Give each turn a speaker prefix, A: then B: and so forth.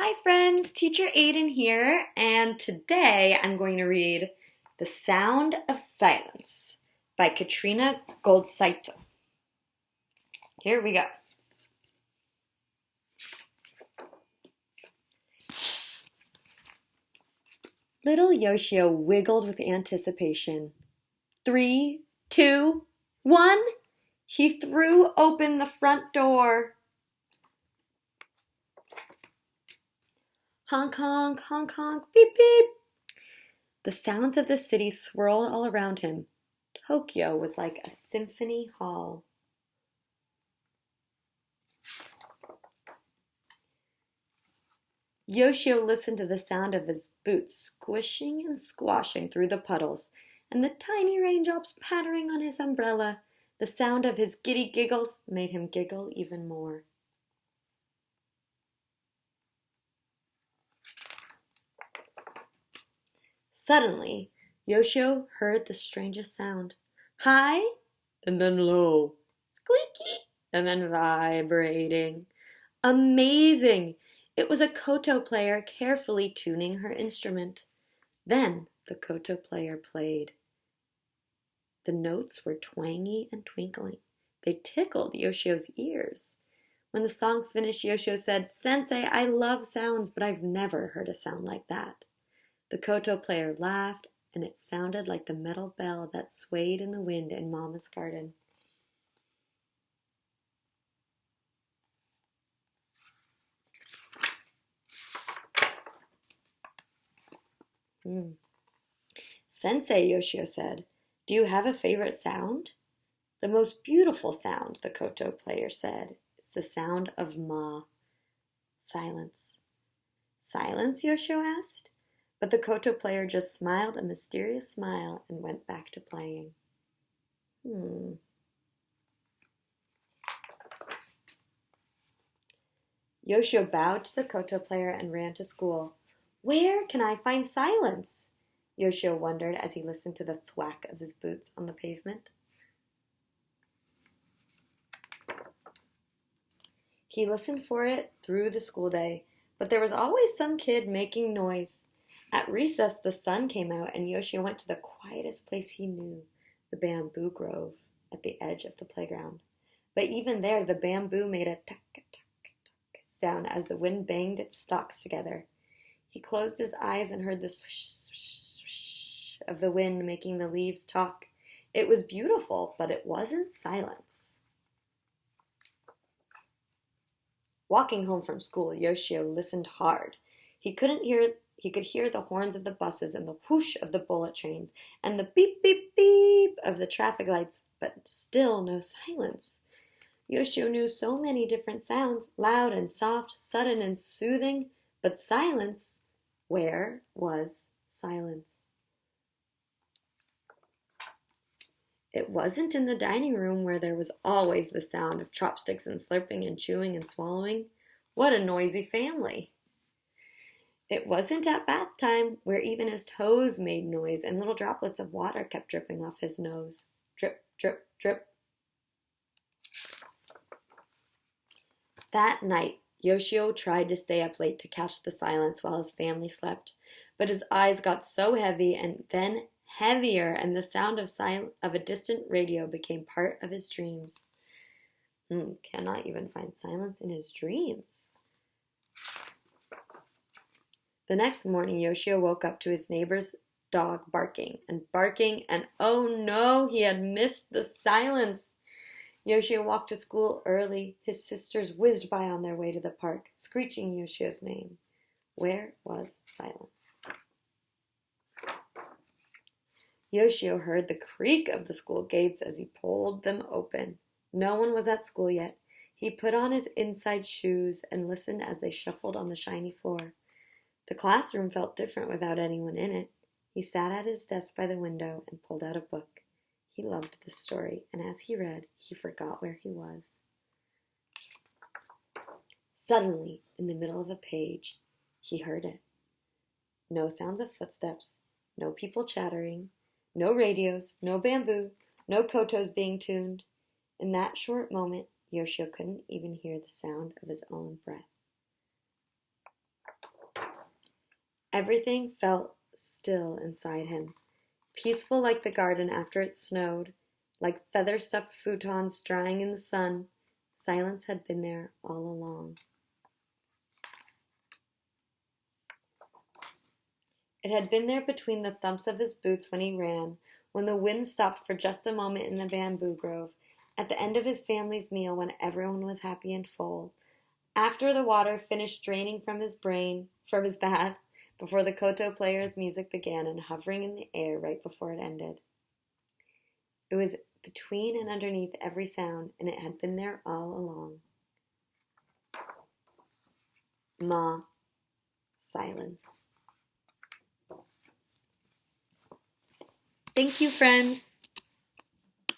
A: Hi friends, Teacher Aidan here, and today I'm going to read The Sound of Silence by Katrina Goldsaito. Here we go. Little Yoshio wiggled with anticipation. 3, 2, 1. He threw open the front door. Honk, honk, honk, honk, beep, beep. The sounds of the city swirled all around him. Tokyo was like a symphony hall. Yoshio listened to the sound of his boots squishing and squashing through the puddles, and the tiny raindrops pattering on his umbrella. The sound of his giddy giggles made him giggle even more. Suddenly, Yoshio heard the strangest sound. High, and then low. Squeaky, and then vibrating. Amazing! It was a koto player carefully tuning her instrument. Then the koto player played. The notes were twangy and twinkling. They tickled Yoshio's ears. When the song finished, Yoshio said, "Sensei, I love sounds, but I've never heard a sound like that." The koto player laughed, and it sounded like the metal bell that swayed in the wind in Mama's garden. Sensei, Yoshio said, "Do you have a favorite sound?" "The most beautiful sound," the koto player said, "is the sound of Ma." Silence. Silence, Yoshio asked. But the koto player just smiled a mysterious smile and went back to playing. Yoshio bowed to the koto player and ran to school. Where can I find silence? Yoshio wondered as he listened to the thwack of his boots on the pavement. He listened for it through the school day, but there was always some kid making noise. At recess, the sun came out, and Yoshio went to the quietest place he knew, the bamboo grove at the edge of the playground. But even there, the bamboo made a tuck-tuck-tuck sound as the wind banged its stalks together. He closed his eyes and heard the swish, swish, swish of the wind making the leaves talk. It was beautiful, but it wasn't silence. Walking home from school, Yoshio listened hard. He could hear the horns of the buses and the whoosh of the bullet trains and the beep, beep, beep of the traffic lights, but still no silence. Yoshio knew so many different sounds, loud and soft, sudden and soothing, but silence, where was silence? It wasn't in the dining room where there was always the sound of chopsticks and slurping and chewing and swallowing. What a noisy family! It wasn't at bath time, where even his toes made noise and little droplets of water kept dripping off his nose. Drip, drip, drip. That night, Yoshio tried to stay up late to catch the silence while his family slept, but his eyes got so heavy and then heavier, and the sound of a distant radio became part of his dreams. Cannot even find silence in his dreams. The next morning, Yoshio woke up to his neighbor's dog barking, and oh no, he had missed the silence. Yoshio walked to school early. His sisters whizzed by on their way to the park, screeching Yoshio's name. Where was silence? Yoshio heard the creak of the school gates as he pulled them open. No one was at school yet. He put on his inside shoes and listened as they shuffled on the shiny floor. The classroom felt different without anyone in it. He sat at his desk by the window and pulled out a book. He loved this story, and as he read, he forgot where he was. Suddenly, in the middle of a page, he heard it. No sounds of footsteps, no people chattering, no radios, no bamboo, no kotos being tuned. In that short moment, Yoshio couldn't even hear the sound of his own breath. Everything felt still inside him, peaceful like the garden after it snowed, like feather-stuffed futons drying in the sun. Silence had been there all along. It had been there between the thumps of his boots when he ran, when the wind stopped for just a moment in the bamboo grove, at the end of his family's meal when everyone was happy and full, after the water finished draining from his bath, before the koto player's music began and hovering in the air right before it ended. It was between and underneath every sound, and it had been there all along. Ma. Silence. Thank you, friends.